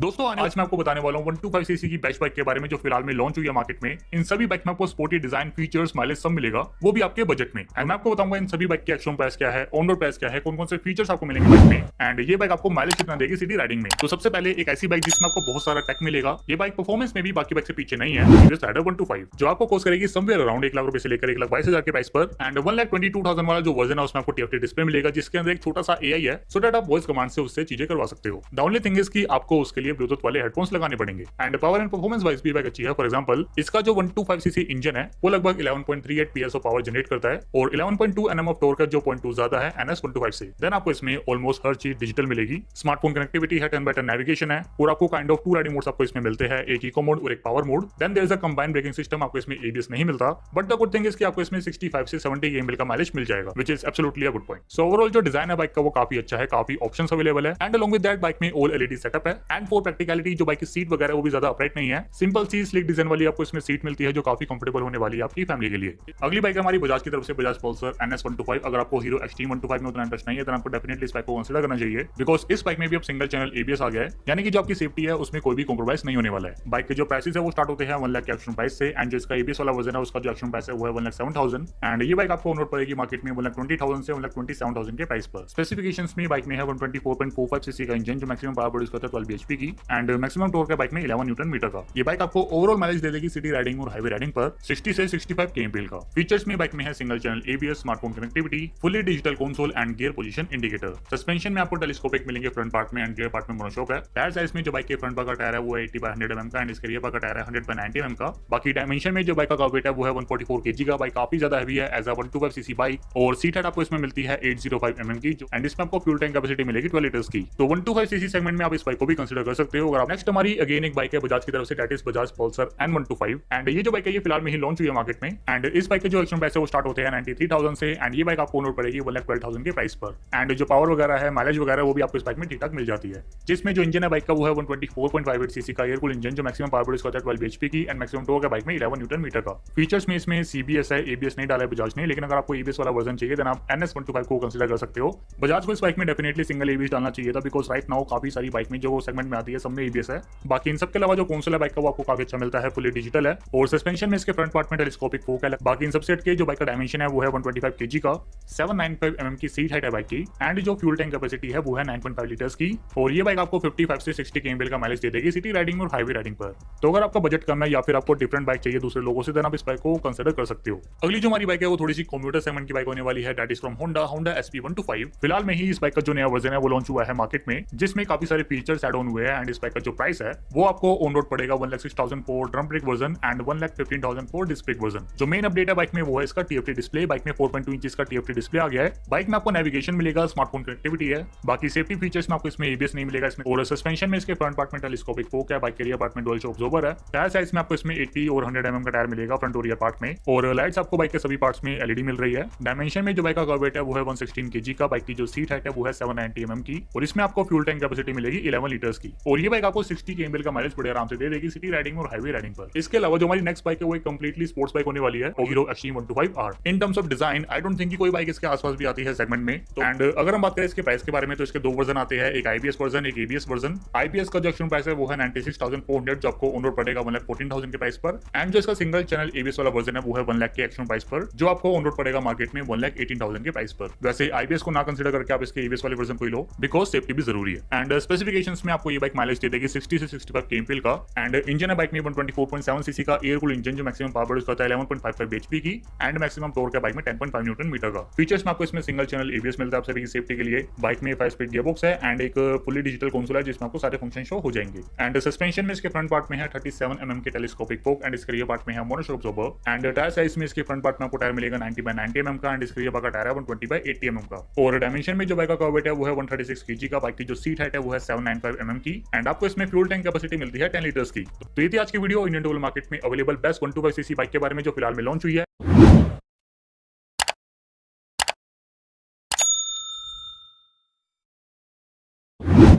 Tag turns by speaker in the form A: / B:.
A: दोस्तों आज मैं आपको बताने वाला हूँ 125 सीसी की बेस्ट बाइक के बारे में जो फिलहाल में लॉन्च हुई है मार्केट में। इन सभी बाइक में आपको स्पोर्टी डिजाइन, फीचर्स, माइलेज सब मिलेगा, वो भी आपके बजट में। एंड मैं आपको बताऊंगा इन सभी बाइक की एक्चुअल प्राइस क्या है, ऑन रोड प्राइस क्या है, कौन कौन से फीचर्स आपको मिलेंगे बाइक में, एंड ये बाइक आपको माइलेज कितना देगी सिटी राइडिंग में। तो सबसे पहले एक ऐसी बाइक जिसमें आपको बहुत सारा टेक मिलेगा। ये बाइक परफॉर्मेंस में भी बाकी बाइक से पीछे नहीं है। टीवीएस राइडर 125 जो आपको कॉस्ट करेगी समवेयर अराउंड 1 लाख रुपए से लेकर 1,22,000 के प्राइस पर। एंड 1,22,000 वाला जो वर्जन है उसमें आपको टीएफटी डिस्प्ले मिलेगा जिसके अंदर एक छोटा सा एआई है, सो दैट आप वॉइस कमांड से उससे चीजें करवा सकते हो। द ओनली थिंग इज कि आपको उसके लिए ब्लूटूथ वाले हेडफोन्स लगाने पड़ेंगे। And power and performance wise भी बाइक अच्छी है। फॉर एग्जांपल इसका जो 125 सीसी इंजन है वो लगभग 11.38 पीएस ऑफ पावर जनरेट करता है और 11.2 एनएम ऑफ टॉर्क है जो 0.2 ज्यादा है एनएस 125 से। देन आपको इसमें ऑलमोस्ट हर चीज डिजिटल मिलेगी। स्मार्टफोन कनेक्टिविटी है, 10x10 नेविगेशन है और आपको काइंड ऑफ 2 राइडिंग मोड्स आपको इसमें मिलते हैं, एक इको मोड और एक power mode. Then there is a combined braking system. आपको इसमें एबीएस नहीं मिलता, but the good thing is कि आपको इसमें 65 से 70 kml का माइलेज मिल जाएगा, which is absolutely a good point. So overall जो डिजाइन है बाइक का वो काफी अच्छा है, काफी ऑप्शंस अवेलेबल है। And along with that bike में ऑल एलईडी सेटअप है। एंड फॉर प्रैक्टिकलिटी जो बाइक की सीट वगैरह वो भी ज्यादा अपराइट नहीं है, सिंपल सी स्लिक डिजाइन वाली आपको इसमें सीट मिलती है जो काफी कंफर्टेबल होने वाली है आपकी फैमिली के लिए। अगली बाइक हमारी बजाज की तरफ से बजाज पल्सर NS 125। अगर आपको हीरो एक्सट्रीम 125 में उतना इंटरेस्ट नहीं है तो आपको डेफिनेटली इस बाइक को कंसीडर करना चाहिए, बिकॉज इस बाइक में भी अब सिंगल चैनल एबीएस आ गया है, यानी कि जो आपकी सेफ्टी है उसमें कोई भी कॉम्प्रोमाइज नहीं होने वाला है। बाइक के जो प्राइसेस है वो स्टार्ट होते हैं 1 लाख के एक्शन प्राइस से। एंड जो इसका एबीएस वाला वर्जन है उसका जो एक्शन प्राइस है वो है 1,07,000। एंड ये बाइक आपको ऑन रोड पड़ेगी मार्केट में 1,20,000 से 1,27,000 के प्राइस पर। स्पेसिफिकेशंस में बाइक में है 124.45 सीसी का इंजन जो मैक्सिमम पावर प्रोड्यूस करता है 12 bhp की। एंड मैक्सिमम टॉर्क है बाइक में 11 न्यूटन मीटर का। ये बाइक आपको ओवरऑल माइलेज दे देगी सिटी राइडिंग और हाईवे राइडिंग पर 60 से 65 kmpl का। फीचर्स में बाइक में है single channel ABS, smartphone connectivity, fully digital console and gear position indicator. Suspension में आपको टेलीस्कोपिक मिलेंगे फ्रंट पार्ट में एंड रियर पार्ट में मोनोशॉक है। टायर साइज में जो बाइक के फ्रंट का टायर है वो 80/100 mm का एंड इसके रियर का टायर है 100/90 mm का। बाकी डायमेंशन में जो बाइक का वेट है वो है 144 kg का। बाइक काफी ज्यादा हैवी है एज अ 125 सीसी बाइक। और सीट हाइट आपको इसमें मिलती है 805 mm की एंड इसमें आपको फ्यूल टैंक कैपेसिटी मिलेगी 12 लीटर्स की। तो 125 सीसी सेगमेंट में आप इस बाइक को भी कंसीडर कर सकते हो। अगर नेक्स्ट हमारी अगेन एक बाइक है बजाज की तरफ से, that is Bajaj Pulsar N125। And ये जो बाइक है ये फिलहाल में ही लॉन्च हुई है मार्केट में। एंड इस बाइक के जो एक्शन प्राइस है वो स्टार्ट होते हैं 93,000 से। एंड ये बाइक आपको ऑन रोड पड़ेगी 1,12,000 के प्राइस पर। एंड जो पावर वगैरह है, माइलेज वगैरह वो भी आपको इस बाइक में ठीक ठाक मिल जाती है। जिसमें जो इंजन है बाइक का वो है 124.58 सीसी का एयर कूल इंजन जो मैक्सिमम पावर प्रोड्यूस करता है 12 bhp की एंड मैक्सिमम टॉर्क है बाइक में 11 न्यूटन मीटर का। फीचर्स में इसमें सीबीएस है, एबीएस नहीं डाला है बजाज ने, लेकिन अगर आपको एबीएस वाला वर्जन चाहिए देन आप NS 125 को कंसीडर कर सकते हो। बजाज को इस बाइक में डेफिनेटली सिंगल एबीएस डालना चाहिए था, बिकॉज राइट नाउ काफी सारी बाइक में जो सेगमेंट में आती है सब में एबीएस है। बाकी इन सबके अलावा जो कंसोल है बाइक का वो आपको काफी अच्छा मिलता है, फुली डिजिटल है। और सस्पेंशन में इसके फ्रंट पार्ट में टेलीस्कोपिक फोक है। बाकी इन सबसे के जो बाइक का डायमेंशन है वो है 125 kg का, 795 mm की सीट हाइट है बाइक की। एंड जो फ्यूल टैंक कैपेसिटी है वो है 9.5 लीटर्स की। और ये बाइक आपको 55 से 60 kmpl का माइलेज दे देगी सिटी राइडिंग और हाईवे राइडिंग पर। तो अगर आपका बजट कम है या फिर आपको डिफरेंट बाइक चाहिए दूसरे लोगों से, देन आप इस बाइक को कंसीडर कर सकते हो। अगली जो हमारी बाइक है वो थोड़ी सी कम्यूटर सेगमेंट की बाइक होने वाली है, that is from Honda SP125। फिलहाल में ही इस बाइक का जो नया वर्जन है वो लॉन्च हुआ है मार्केट में, जिसमें काफी सारे फीचर्स ऐड ऑन हुए हैं। एंड इस बाइक का जो प्राइस है वो आपको ऑन रोड पड़ेगा 1,06,000 for drum brake version and 1,15,000 for disc brake version. जो मेन अपडेट है बाइक में वो है इसका टीएफटी डिस्प्ले। बाइक में 4.2 इंच का टीएफटी डिस्प्ले आ गया है। बाइक में आपको नेविगेशन मिलेगा, स्मार्टफोन कनेक्टिविटी है। बाकी सेफ्टी फीचर्स में आपको इसमें एबीएस नहीं मिलेगा इसमें। और सस्पेंशन में इसके फ्रंट पार्ट में टेलीस्कोपिक फोक है, बाइक के रियर पार्ट में डुअल शॉक अब्जॉर्बर है। टायर साइज में आपको इसमें 80 और 100 mm का टायर मिलेगा फ्रंट और रियर पार्ट में। और लाइट्स आपको बाइक के सभी पार्ट्स में एलईडी मिल रही है। डायमेंशन में जो बाइक का वेट है वो है 116 kg का। बाइक की जो सीट हाइट है वो है 790 mm की और इसमें आपको फ्यूल टैंक कैपेसिटी मिलेगी 11 लीटर्स की। और ये बाइक आपको 60 kmpl का माइलेज बड़े आराम से दे देगी सिटी राइडिंग और हाईवे राइडिंग पर। इसके अलावा जो हमारी नेक्स्ट बाइक है वो एक कंप्लीटली स्पोर्ट्स बाइक होने वाली है, hero extreme 125R। In terms of design I don't think कि कोई बाइक इसके आसपास भी आती है सेगमेंट में। एंड अगर हम बात करें इसके प्राइस के बारे में तो इसके दो वर्जन आते हैं, एक आईपीएस वर्जन, एक एबीएस वर्जन। आईपीएस का जो एक्शन प्राइस है वो है 96,400 जो आपको ऑन रोड पड़ेगा 1,14,000 के प्राइस पर। एंड जो इसका सिंगल चैनल एबीएस वाला वर्जन है वो है 1 लाख के एक्शन प्राइस पर, जो आपको ऑन रोड पड़ेगा मार्केट में 1,18,000 के प्राइस पर। वैसे आईपीएस को ना कंसीडर करके आप इसके एबीएस वाले वर्जन को ही लो, बिकॉज सेफ्टी भी जरूरी है। एंड स्पेसिफिकेशंस में आपको ये बाइक माइलेज दे देगी 60 से 65 kmpl का। एंड इंजन है बाइक में 124.7 सीसी का एयर कूल इंजन जो मैक्सिमम पावर प्रोड्यूस करता है 11.55 bhp की। एंड मैक्सिमम टॉर्क है बाइक में 10.5 न्यूटन मीटर का। फीचर्स में आपको इसमें सिंगल चैनल एबीएस मिलता है आप सभी की सेफ्टी के लिए। बाइक में 5 स्पीड गियरबॉक्स है एंड एक फुली डिजिटल कंसोल है जिसमें आपको सारे फंक्शन शो हो जाएंगे। एंड सस्पेंशन में इसके फ्रंट पार्ट में है 37 mm के टेलीस्कोपिक फोक एंड इसके रियर पार्ट में है monoshock absorber. And tyre size में इसके फ्रंट पार्ट में आपको टायर मिलेगा 90/90 mm का एंड इसके रियर का टायर है 120/80 mm का। और डायमेंशन में जो बाइक का वेट है वो है 136 kg का। बाइक की जो सीट हाइट है वो है 795 mm की। एंड आपको इसमें फ्यूल टैंक कैपेसिटी मिलती है 10 लीटर्स की। तो ये थी आज की वीडियो इंडियन टूल मार्केट में अवेलेबल बेस्ट 125 सीसी बाइक के बारे में जो फिलहाल में लॉन्च हुई है।